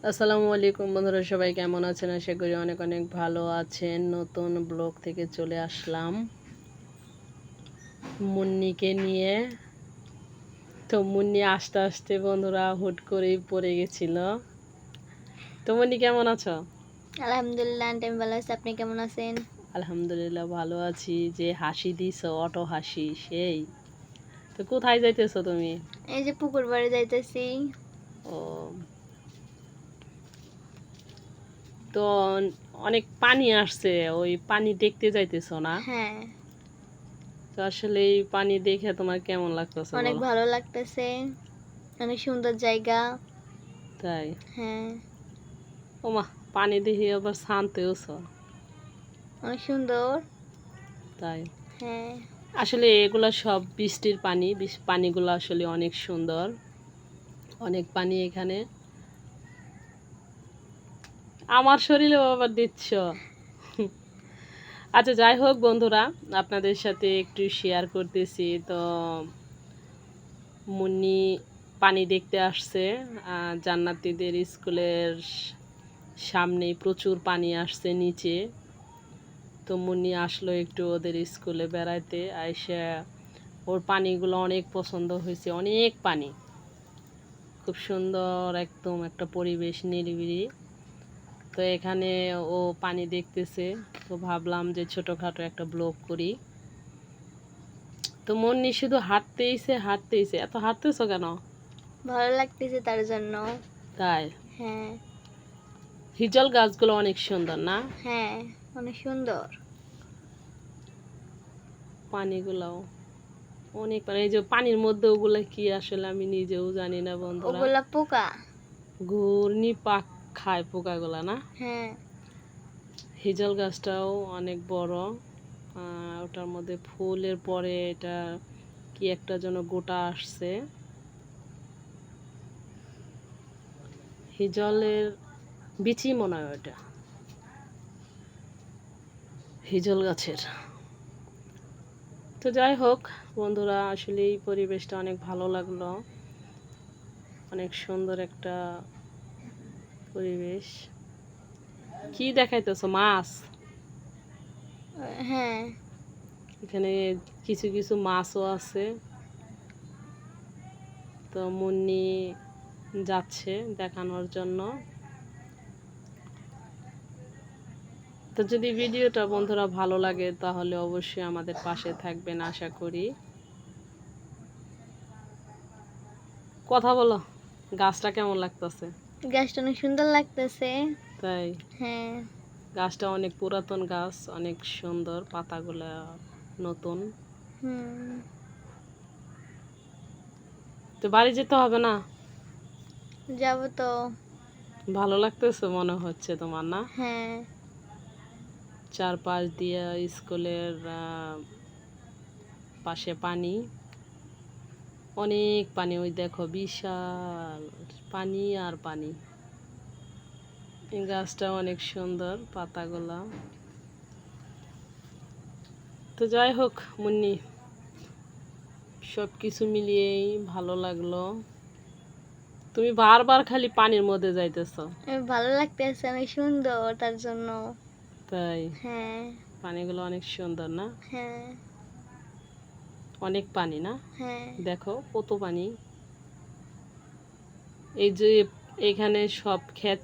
আসসালামু আলাইকুম বন্ধুরা, সবাই কেমন আছেন? আশা করি অনেক অনেক ভালো আছেন। নতুন ব্লগ থেকে চলে আসলাম মুন্নিকে নিয়ে। তো মুন্নি আস্তে আস্তে বন্ধুরা হুট করেই পড়ে গেছিল। তো মুন্নি কেমন আছো? আলহামদুলিল্লাহ, আন্টি আমি ভালো আছি। আপনি কেমন আছেন? আলহামদুলিল্লাহ ভালো আছি। যে হাসি দিছো, অটো হাসি সেই। তো কোথায় যাইতেছো তুমি? এই যে পুকুর বাড়ি যাইতেছি। ও, তো অনেক পানি আসছে, ওই পানি দেখতে যাইতেছো না? হ্যাঁ, তো আসলে এই পানি দেখে তোমার কেমন লাগতেছে অনেক বলো? ভালো লাগতেছে। অনেক সুন্দর জায়গা। তাই? হ্যাঁ, ওমা, পানি দেখে আবার শান্তিও ছ। অনেক সুন্দর। তাই? হ্যাঁ, আসলে এগুলা সব বৃষ্টির পানি, পানিগুলো আসলে অনেক সুন্দর, অনেক পানি এখানে। আমার শরীরেও আবার দিচ্ছ। আচ্ছা, যাই হোক বন্ধুরা, আপনাদের সাথে একটু শেয়ার করতেছি। তো মুন্নি পানি দেখতে আসছে। জান্নাতীদের স্কুলের সামনে প্রচুর পানি আসছে নিচে। তো মুন্নি আসলো একটু ওদের স্কুলে বেড়াইতে। আইসা ওর পানিগুলো অনেক পছন্দ হয়েছে, অনেক পানি, খুব সুন্দর একদম একটা পরিবেশ, নিরিবিলি। তো এখানে ও পানি দেখতেছে। তো ভাবলাম যে ছোটোখাটো একটা ব্লগ করি। তো মুন্নি শুধু হাঁটতেইছে হাঁটতেইছে। এত হাঁটতেছো কেন? ভালো লাগতেছে তার জন্য। তাই? হ্যাঁ, হিজল গাছগুলো অনেক সুন্দর না? হ্যাঁ, অনেক সুন্দর। পানিগুলাও অনেক পানি। এই যে পানির মধ্যে ওগুলা কি আসলে আমি নিজেও জানি না বন্ধুরা। ওগুলা পোকা। ঘূর্ণি পাক খায় পোকাগুলা না? হ্যাঁ, হিজল গাছটাও অনেক বড়। ওটার মধ্যে ফুলের পরে এটা কি একটা যেন গোটা আসছে। হিজলের বিচি মনে হয় ওটা, হিজল গাছের। তো যাই হোক বন্ধুরা, আসলে এই পরিবেশটা অনেক ভালো লাগলো। অনেক সুন্দর একটা পরিবেশ। কি দেখাইতেছো? মাছ? হ্যাঁ, এখানে কিছু কিছু মাছও আছে। তো মুন্নি যাচ্ছে দেখানোর জন্য। তো যদি ভিডিওটা বন্ধুরা ভালো লাগে তাহলে অবশ্যই আমাদের পাশে থাকবেন আশা করি। কথা বলো, গাছটা কেমন লাগতেছে? গাছটা অনেক সুন্দর লাগতেছে। তাই? হ্যাঁ, গাছটা অনেক পুরাতন গাছ, অনেক সুন্দর, পাতাগুলা নতুন। হুম, তো বাড়ি যেতে হবে না? যাব তো। ভালো লাগতেছে মনে হচ্ছে তোমার, না? হ্যাঁ, চারপাশ দিয়ে স্কুলের পাশে পানি, অনেক পানি। ওই দেখো বিশাল পানি আর পানি। এই গাছটা অনেক সুন্দর, পাতাগুলা। তো যাই হোক মুন্নি, সব কিছু মিলিয়েই ভালো লাগলো। তুমি বারবার খালি পানির মধ্যে যাইতেছো। ভালো লাগতেছে, অনেক সুন্দর তার জন্য। তাই? হ্যাঁ, পানিগুলো অনেক সুন্দর না? হ্যাঁ, অনেক পানি না? হ্যাঁ, দেখো কত পানি। এই যে এখানে সব ক্ষেত